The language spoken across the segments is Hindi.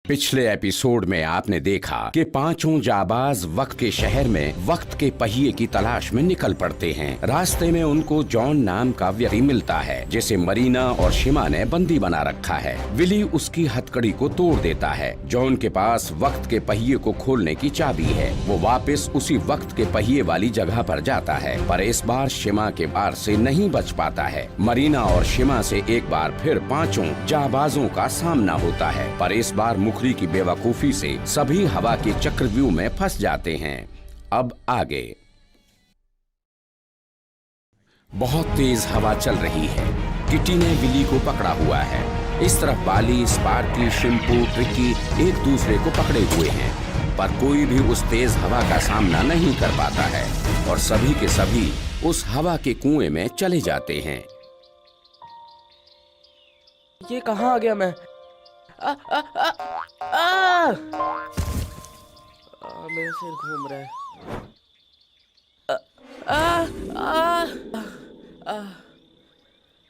पिछले एपिसोड में आपने देखा कि पांचों जाबाज वक्त के शहर में वक्त के पहिए की तलाश में निकल पड़ते हैं। रास्ते में उनको जॉन नाम का व्यक्ति मिलता है जिसे मरीना और शिमा ने बंदी बना रखा है। विली उसकी हथकड़ी को तोड़ देता है। जॉन के पास वक्त के पहिए को खोलने की चाबी है। वो वापस उसी वक्त के पहिए वाली जगह पर जाता है, पर इस बार शिमा के वार से नहीं बच पाता है। मरीना और शिमा से एक बार फिर पांचों जाबाजों का सामना होता है, पर इस बार मुखरी की बेवकूफी से सभी हवा के चक्रव्यूह में फंस जाते हैं। अब आगे। बहुत तेज हवा चल रही है। किटी ने विली को पकड़ा हुआ है। इस तरफ बाली, स्पार्की, शिम्पू, ट्रिकी एक दूसरे को पकड़े हुए हैं, पर कोई भी उस तेज हवा का सामना नहीं कर पाता है और सभी के सभी उस हवा के कुएं में चले जाते हैं। ये कहाँ आ गया मैं? मेरा सिर घूम रहा है।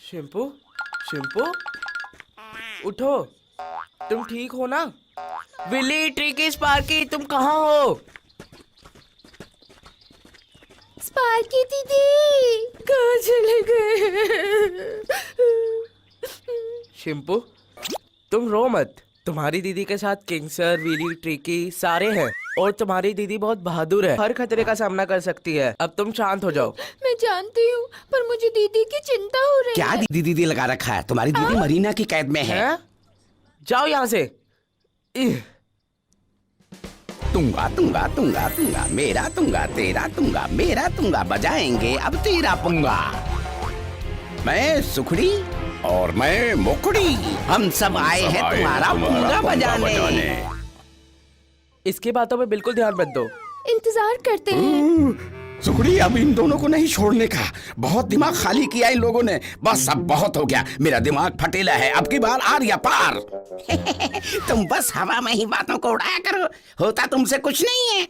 शिम्पू, शिम्पू, उठो। तुम ठीक हो ना? विली, ट्रिकी, स्पार्की, तुम कहाँ हो? स्पार्की दीदी कहाँ चले गए? शिम्पू, तुम रो मत। तुम्हारी दीदी के साथ किंग सर, विली, ट्रिकी सारे हैं और तुम्हारी दीदी बहुत बहादुर है, हर खतरे का सामना कर सकती है। अब तुम शांत हो जाओ। मैं जानती हूँ, पर मुझे दीदी की चिंता हो रही क्या है। दीदी दीदी लगा रखा है? तुम्हारी दीदी मरीना की कैद में है। जाओ यहाँ से। तुंगा तुंगा तुंगा तुंगा, मेरा तुंगा तेरा तुंगा, मेरा तुंगा बजाएंगे अब तेरा पुंगा। मैं सुखड़ी और मैं मुखड़ी, हम सब आए हैं तुम्हारा पुंगा बजाने। इसकी बातों पे बिल्कुल ध्यान मत दो। इंतजार करते हैं। सुखड़ी, अब इन दोनों को नहीं छोड़ने का। बहुत दिमाग खाली किया इन लोगों ने। बस अब बहुत हो गया। मेरा दिमाग फटेला है। अब की बार आर या पार। तुम बस हवा में ही बातों को उड़ाया करो, होता तुमसे कुछ नहीं है।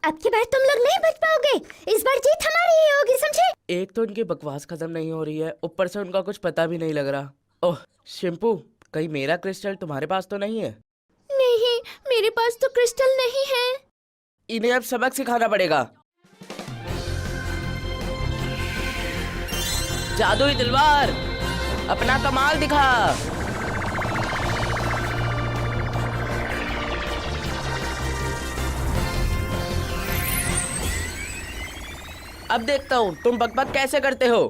अब की बार तुम लोग नहीं बच पाओगे। इस बार जीत हमारी ही होगी, समझे? एक तो उनकी बकवास खत्म नहीं हो रही है, ऊपर से उनका कुछ पता भी नहीं लग रहा। ओह शिम्पू, कहीं मेरा क्रिस्टल तुम्हारे पास तो नहीं है? नहीं, मेरे पास तो क्रिस्टल नहीं है। इन्हें अब सबक सिखाना पड़ेगा। जादुई तलवार, अपना कमाल दिखा। अब देखता हूँ तुम बकबक कैसे करते हो।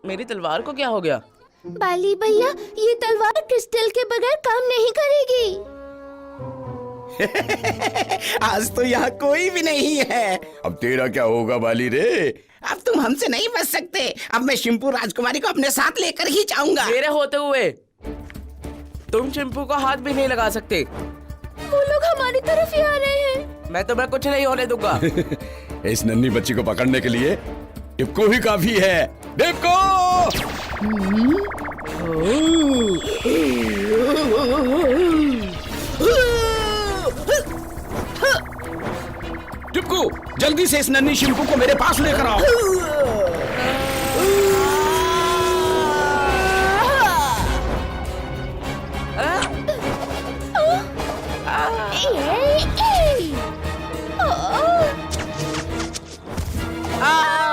मेरी तलवार को क्या हो गया? बाली भैया, ये तलवार क्रिस्टल के बगैर काम नहीं करेगी। आज तो यहाँ कोई भी नहीं है। अब तेरा क्या होगा बाली रे? अब तुम हमसे नहीं बच सकते। अब मैं शिम्पू राजकुमारी को अपने साथ लेकर ही जाऊंगा। मेरे होते हुए तुम शिम्पू को हाथ भी नहीं लगा सकते। वो लोग हमारी तरफ ही आ रहे हैं। मैं तुम्हें कुछ नहीं होने दूंगा। इस नन्ही बच्ची को पकड़ने के लिए डिप्को ही काफी है। डिप्को! डिप्को, जल्दी से इस नन्ही शिम्पू को मेरे पास लेकर आओ।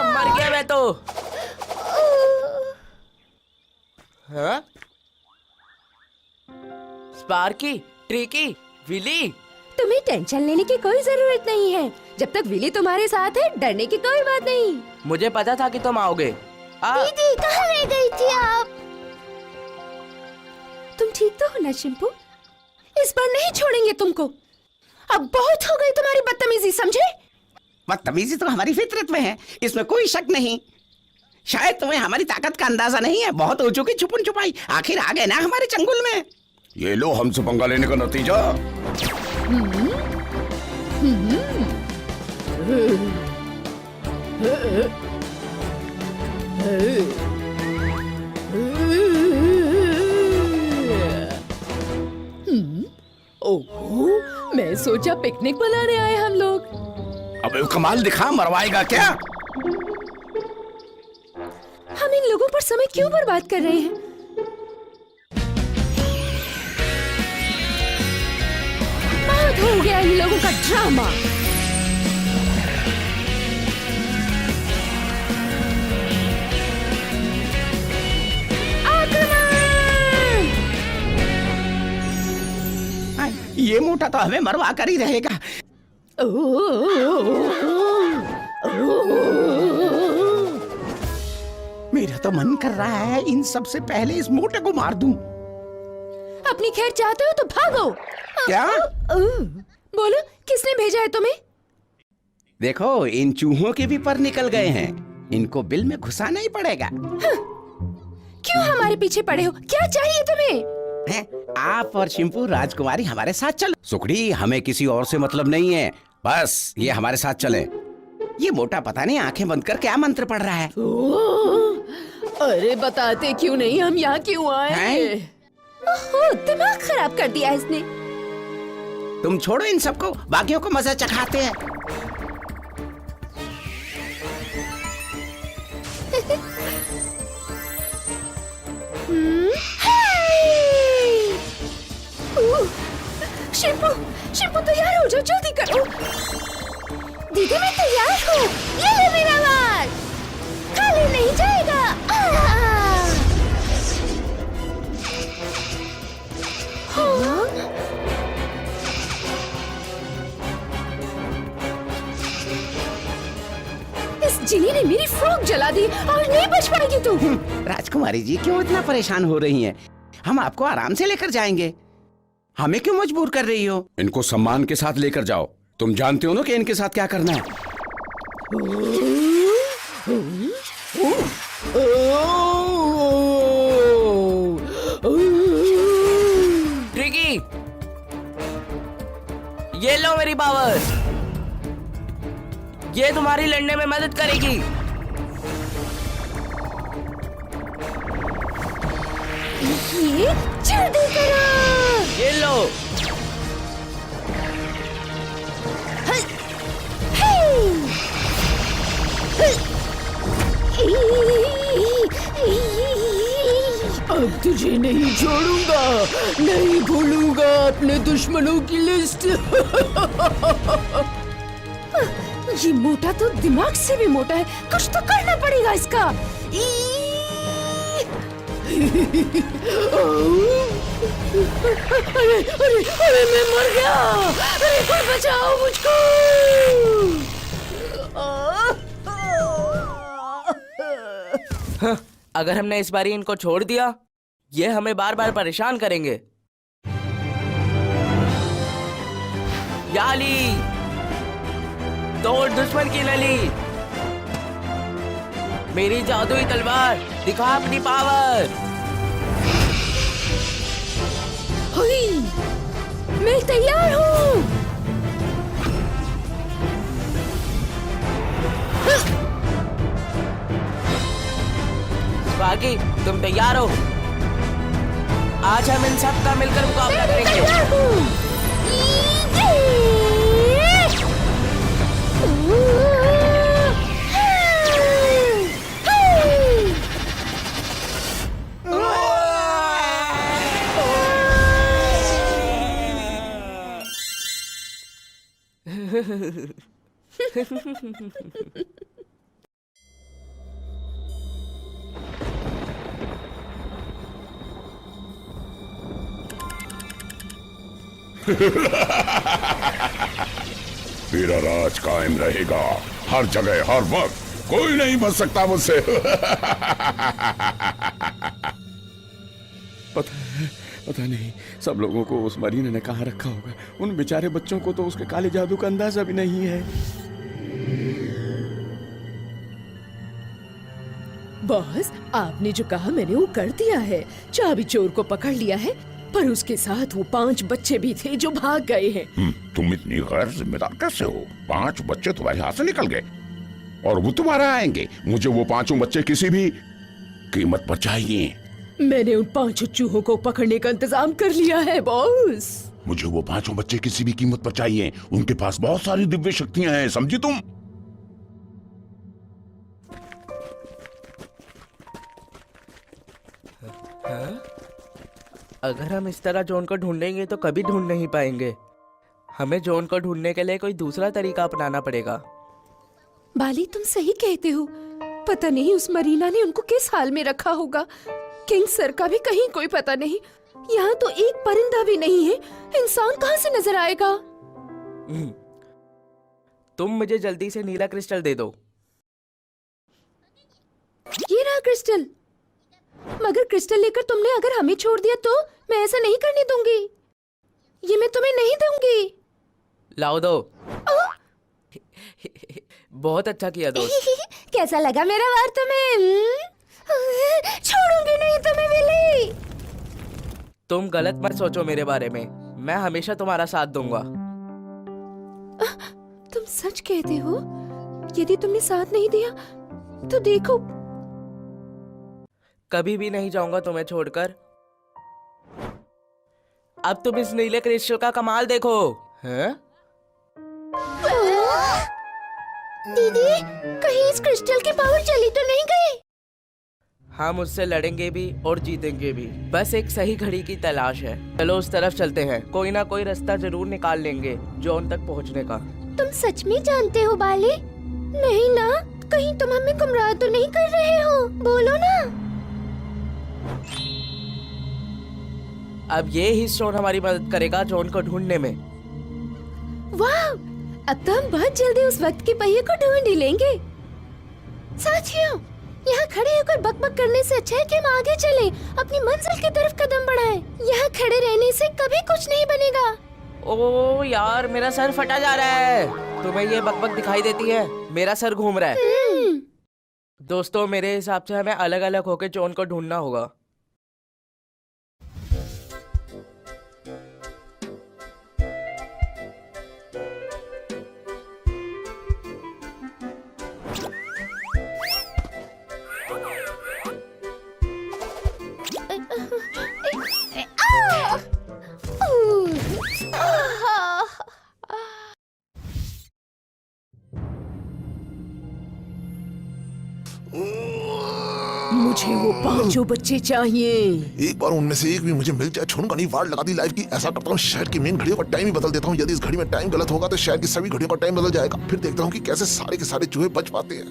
मर गया मैं तो। हाँ? स्पार्की, ट्रिकी, विली, तुम्हें टेंशन लेने की कोई जरूरत नहीं है। जब तक विली तुम्हारे साथ है, डरने की कोई बात नहीं। मुझे पता था कि तुम आओगे। दीदी, कहाँ रह गई थी आप? तुम ठीक तो हो ना शिम्पू? इस बार नहीं छोड़ेंगे तुमको। अब बहुत हो गई तुम्हारी बदतमीजी, समझे? बदतमीजी तो हमारी फितरत में है, इसमें कोई शक नहीं। शायद तुम्हें हमारी ताकत का अंदाजा नहीं है। बहुत हो चुकी छुपन छुपाई, आखिर आ गए ना हमारे चंगुल में। ये लो हमसे पंगा लेने का नतीजा। ओह, मैं सोचा पिकनिक मनाने आए हम लोग। अब कमाल दिखा, मरवाएगा क्या? हम इन लोगों पर समय क्यों बर्बाद कर रहे हैं? हो गया इन लोगों का ड्रामा। ये मोटा तो हमें मरवा कर ही रहेगा। मेरा तो मन कर रहा है इन सब से पहले इस मोटे को मार दूं। अपनी खैर चाहते हो तो भागो। क्या? बोलो, किसने भेजा है तुम्हें? देखो, इन चूहों के भी पर निकल गए हैं, इनको बिल में घुसाना ही पड़ेगा। क्यों हमारे पीछे पड़े हो? क्या चाहिए तुम्हें? हैं? आप और शिंपू राजकुमारी हमारे साथ चलो। सुखड़ी, हमें किसी और से मतलब नहीं है, बस ये हमारे साथ चले। ये मोटा पता नहीं आंखें बंद कर क्या मंत्र पढ़ रहा है। अरे बताते क्यों नहीं, हम यहाँ क्यों आए? ओहो, दिमाग खराब कर दिया इसने। तुम छोड़ो इन सबको, बाकियों को मजा चखाते हैं। शिंपू, शिंपू तैयार हो जाओ, जल्दी करो। दीदी मैं तैयार हूँ, ये ले मेरा वार, खाली नहीं जाएगा। हाँ? इस जिनी ने मेरी फ्रॉक जला दी और नहीं बच पाएगी तू। राजकुमारी जी क्यों इतना परेशान हो रही हैं? हम आपको आराम से लेकर जाएंगे। हमें क्यों मजबूर कर रही हो? इनको सम्मान के साथ लेकर जाओ। तुम जानते हो ना कि इनके साथ क्या करना है। ट्रिकी, ये लो मेरी पावर, ये तुम्हारी लड़ने में मदद करेगी। ये जल्दी करो। ये लो। अब तुझे नहीं छोड़ूंगा, नहीं भूलूंगा अपने दुश्मनों की लिस्ट। ये मोटा तो दिमाग से भी मोटा है, कुछ तो करना पड़ेगा इसका। अरे अरे अरे मैं मर गया, अरे कोई बचाओ मुझको। हाँ, अगर हमने इस बारी इनको छोड़ दिया, ये हमें बार बार परेशान करेंगे। याली, तोड़ दुश्मन की नली। मेरी जादुई तलवार, दिखा अपनी पावर। हुई, मैं तैयार हूँ। बाकी तुम तैयार हो? आज हम इन सब का मिलकर मुकाबला करेंगे। मेरा राज कायम रहेगा, हर जगह हर वक्त, कोई नहीं बच सकता मुझसे। पता नहीं सब लोगों को उस मरीना ने कहाँ रखा होगा। उन बेचारे बच्चों को तो उसके काले जादू का अंदाजा भी नहीं है। बॉस, आपने जो कहा मैंने वो कर दिया है। चाबी चोर को पकड़ लिया है, पर उसके साथ वो 5 बच्चे भी थे जो भाग गए हैं। तुम इतनी गैर जिम्मेदार कैसे हो? 5 बच्चे तुम्हारे हाथ से निकल गए और वो तुम्हारा आएंगे। मुझे वो 5 बच्चे किसी भी कीमत पर चाहिए। मैंने उन 5 चूहों को पकड़ने का इंतजाम कर लिया है बॉस। मुझे वो 5 बच्चे किसी भी कीमत पर चाहिए। उनके पास बहुत सारी दिव्य शक्तियां हैं, समझी तुम? अगर हम इस तरह जॉन को ढूंढेंगे तो कभी ढूंढ नहीं पाएंगे। हमें जॉन को ढूंढने के लिए कोई दूसरा तरीका अपनाना पड़ेगा। बाली, तुम सही कहते हो। पता नहीं उस मरीना ने उनको किस हाल में रखा होगा। किंग सर का भी कहीं कोई पता नहीं। यहाँ तो एक परिंदा भी नहीं है। इंसान कहाँ से नजर आएगा? तुम मुझे जल्दी से नीला क्रिस्टल दे दो। ये रहा क्रिस्टल। मगर क्रिस्टल लेकर तुमने अगर हमें छोड़ दिया तो मैं ऐसा नहीं करने दूंगी। ये मैं तुम्हें नहीं दूंगी। लाओ दो। बहुत अच्छा किया दोस्त। कैसा लगा मेरा वार तुम्हें? छोड़ूंगी नहीं तुम्हें बिल्ली। तुम गलत मत सोचो मेरे बारे में। मैं हमेशा तुम्हारा साथ दूंगा। तुम सच कहते हो? यदि तुमने साथ नहीं दिया तो देखो। कभी भी नहीं जाऊंगा तुम्हें छोड़कर। अब तुम इस नीले क्रिस्टल का कमाल देखो। हैं? दीदी, कहीं इस क्रिस्टल की पावर चली तो नहीं गई? हम उससे लड़ेंगे भी और जीतेंगे भी। बस एक सही घड़ी की तलाश है। चलो उस तरफ चलते हैं। कोई ना कोई रास्ता जरूर निकाल लेंगे जॉन तक पहुंचने का। तुम सच में जानते हो बाली? नहीं ना? कहीं तुम हमें गुमराह तो नहीं कर रहे हो? बोलो ना। अब ये ही स्टोन हमारी मदद करेगा जॉन को ढूंढने में। वाह, अब तो हम बहुत जल्दी उस वक्त के पहिए को ढूंढ ही लेंगे। साथियों, यहाँ खड़े होकर बकबक करने से अच्छा है कि हम आगे चलें, अपनी मंजिल की तरफ कदम बढ़ाएं। यहाँ खड़े रहने से कभी कुछ नहीं बनेगा। ओ यार, मेरा सर फटा जा रहा है। तुम्हें ये बकबक दिखाई देती है? मेरा सर घूम रहा है। दोस्तों, मेरे हिसाब से हमें अलग अलग होकर जॉन को ढूंढना होगा। मुझे वो पांचों बच्चे चाहिए। एक बार उनमें से एक भी मुझे मिल जाए, छोड़ूंगा नहीं। वार्ड लगा दी लाइफ की। ऐसा करता हूँ, शहर की मेन घड़ियों का टाइम ही बदल देता हूँ। यदि इस घड़ी में टाइम गलत होगा तो शहर की सभी घड़ियों का टाइम बदल जाएगा। फिर देखता हूँ कि कैसे सारे के सारे चूहे बच पाते हैं।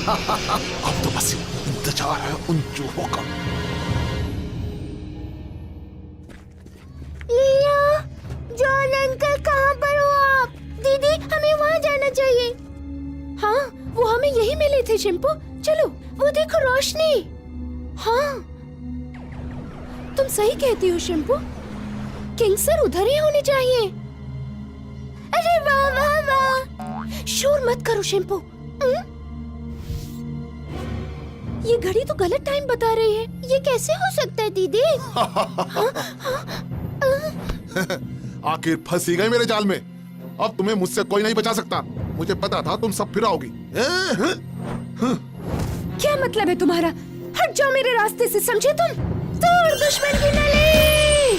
अब तो बस इंतजार है उन चूहों का। लिया, जॉन अंकल कहाँ पर हो आप? दीदी, हमें वहाँ जाना चाहिए। हाँ, वो हमें यही मिले थे शिम्पू। चलो, वो देखो रोशनी। हाँ, तुम सही कहती हो शिम्पू। किंग सर उधर ही होने चाहिए। अरे वाह वाह वाह। शोर मत करो शिम्पू। ये घड़ी तो गलत टाइम बता रही है। ये कैसे हो सकता है दीदी? आखिर फंसी गए मेरे जाल में। अब तुम्हें मुझसे कोई नहीं बचा सकता। मुझे पता था तुम सब फिर आओगी। क्या मतलब है तुम्हारा? हट जाओ मेरे रास्ते से, समझे तुम? तोड़ दुश्मन की नली।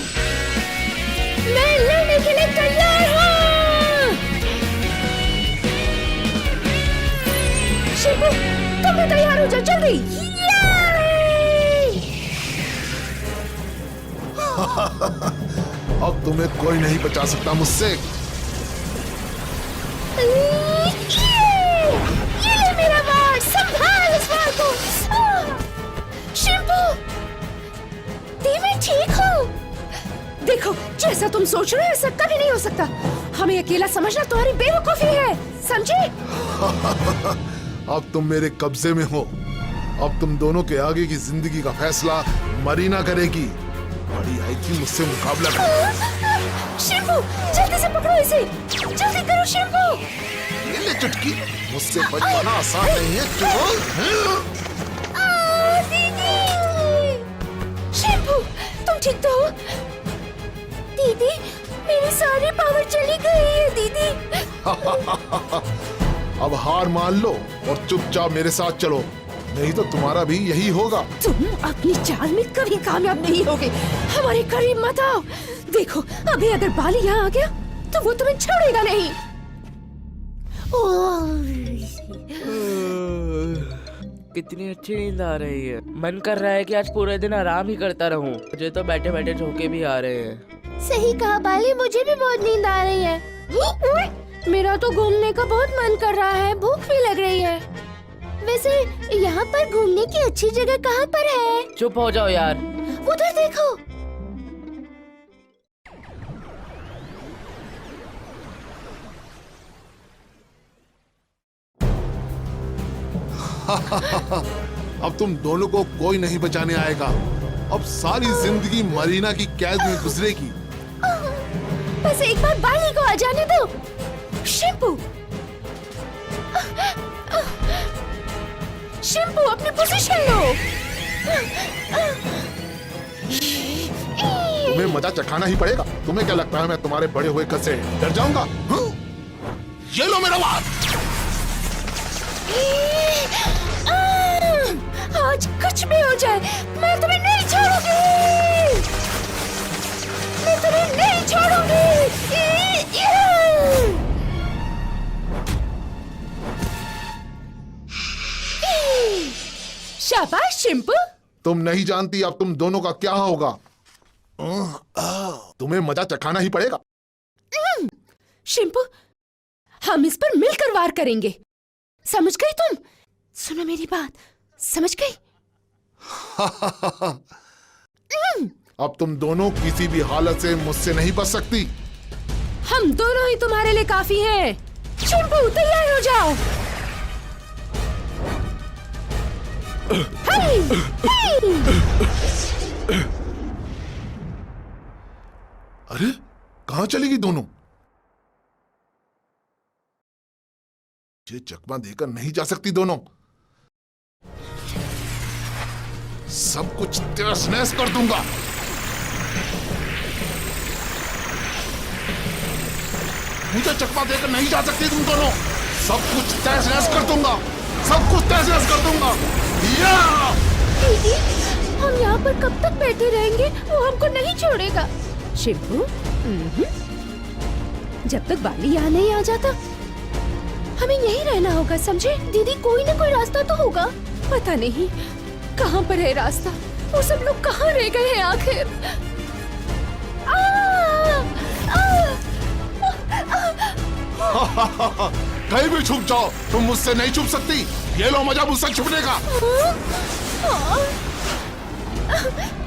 मैं लड़ने के लिए तैयार हूँ। शिम्पू, तुम भी तैयार हो जाओ जल्दी। अब तुम्हें कोई नहीं बचा सकता मुझसे। ये ले मेरा वार, संभाल इस वार को। शिम्पू, दी मैं ठीक हूँ। देखो, जैसा तुम सोच रहे हो ऐसा कभी नहीं हो सकता। हमें अकेला समझना तुम्हारी बेवकूफी है, समझे? अब तुम मेरे कब्जे में हो। अब तुम दोनों के आगे की जिंदगी का फैसला मरीना करेगी। बड़ी आई थी मुझसे मुकाबला कर। शिम्पू, जल्दी से पकड़ो इसे। जल्दी करो शिम्पू। ये ले चुटकी, मुझसे बच पाना आसान नहीं है। दीदी। शिम्पू, तुम ठीक तो हो? दीदी, मेरी सारी पावर चली गई है दीदी। अब हार मान लो और चुपचाप मेरे साथ चलो, नहीं तो तुम्हारा भी यही होगा। तुम अपनी चाल में कभी कामयाब नहीं होगे। हमारे करीब मत आओ। देखो, अभी अगर बाली यहाँ आ गया तो वो तुम्हें छोड़ेगा नहीं। कितनी अच्छी नींद आ रही है। मन कर रहा है कि आज पूरे दिन आराम ही करता रहूं। मुझे तो बैठे बैठे झोंके भी आ रहे हैं। सही कहा बाली, मुझे भी बहुत नींद आ रही है। मेरा तो घूमने का बहुत मन कर रहा है, भूख भी लग रही है। वैसे यहाँ पर घूमने की अच्छी जगह कहाँ पर है? चुप हो जाओ यार। उधर देखो। अब तुम दोनों को कोई नहीं बचाने आएगा। अब सारी जिंदगी मरीना की कैद में गुजरेगी। बस एक बार बाली को आ जाने दो। शिम्पू, शिम्पू अपनी पोजीशन लो। तुम्हें मजा चखाना ही पड़ेगा। तुम्हें क्या लगता है मैं तुम्हारे बड़े हुए कद से डर जाऊंगा? हाँ? ये लो मेरा बात। आज कुछ भी हो जाए, मैं तुम्हें नहीं छोड़ूंगी। मैं तुम्हें नहीं छोड़ूंगी। शाबाश शिम्पू। तुम नहीं जानती अब तुम दोनों का क्या होगा। तुम्हें मजा चखाना ही पड़ेगा। शिम्पू, हम इस पर मिलकर वार करेंगे। समझ गई तुम? सुनो मेरी बात, समझ गई? अब तुम दोनों किसी भी हालत से मुझसे नहीं बच सकती। हम दोनों ही तुम्हारे लिए काफी हैं। शिम्पू, तैयार हो जाओ। हाय, हाय। अरे कहां चलेगी दोनों? ये चकमा देकर नहीं जा सकती दोनों। सब कुछ तहस नहस कर दूंगा। मुझे चकमा देकर नहीं जा सकती तुम दोनों। सब कुछ तहस नहस कर दूंगा। सब कुछ तहस नहस कर दूंगा। या! दीदी, हम यहाँ पर कब तक बैठे रहेंगे? वो हमको नहीं छोड़ेगा। शिम्पू, जब तक बाली यहाँ नहीं आ जाता हमें यहीं रहना होगा, समझे? दीदी, कोई ना कोई रास्ता तो होगा। पता नहीं कहाँ पर है रास्ता। वो सब लोग कहाँ रह गए हैं आखिर? कहीं भी छुप जाओ, तुम मुझसे नहीं छुप सकती। ये लो मजा मुझसे छुपने का।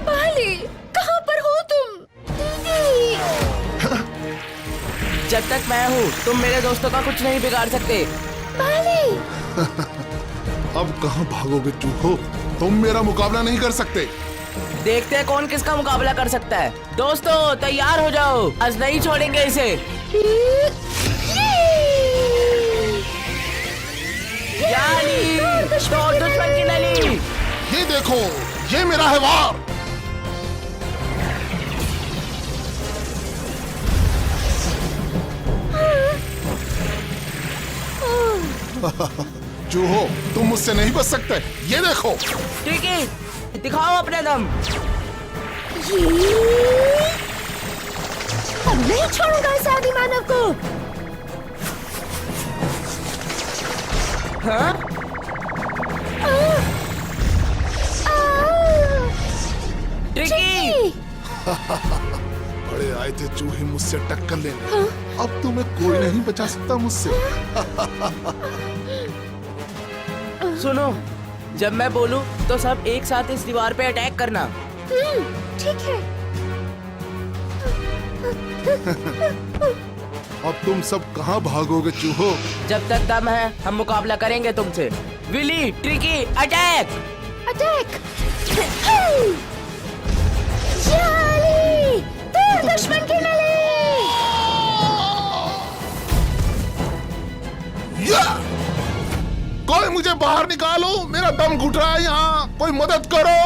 बाली, कहाँ पर हो तुम? दीदी, जब तक मैं हूँ तुम मेरे दोस्तों का कुछ नहीं बिगाड़ सकते। बाली। अब कहाँ भागोगे चूहो? तुम मेरा मुकाबला नहीं कर सकते। देखते हैं कौन किसका मुकाबला कर सकता है। दोस्तों तैयार हो जाओ, आज नहीं छोड़ेंगे इसे। जाली, तोड़ दुश्मन की नली। ये देखो, ये मेरा है वार। चूहो, तुम मुझसे नहीं बच सकते। ये देखो। ठीक है, दिखाओ अपने दम। अब नहीं छोड़ूंगा इस आदि मानव को। हाँ? ट्रिकी। बड़े आए थे चूहे मुझसे टक्कर लेने। अब तुम्हें कोई नहीं बचा सकता मुझसे। सुनो, जब मैं बोलूं तो सब एक साथ इस दीवार पे अटैक करना। ठीक है। अब तुम सब कहाँ भागोगे चूहो? जब तक दम है हम मुकाबला करेंगे तुमसे। Wily, tricky, attack. अटैक। जाली, तोड़ दुश्मन की नली। या! कोई मुझे बाहर निकालो, मेरा दम घुट रहा है यहाँ। कोई मदद करो।